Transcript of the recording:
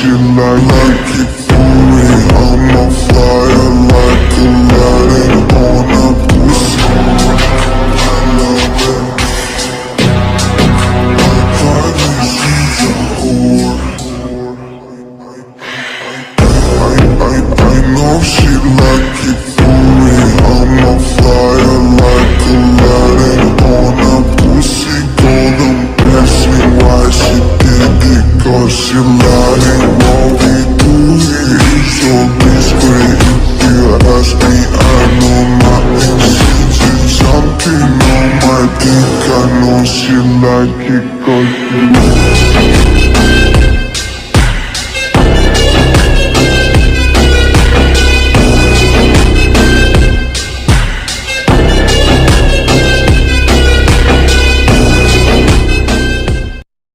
she like it for me. I'm on fire like Aladdin on a pussy. I love it. She's a whore. I know she like it for me. I'm on fire like Aladdin on a pussy. Golden ask me why she did it, cause she lying while we do it. So discreet, if you ask me, I know my exes is jumping on my dick. I know she like it cause she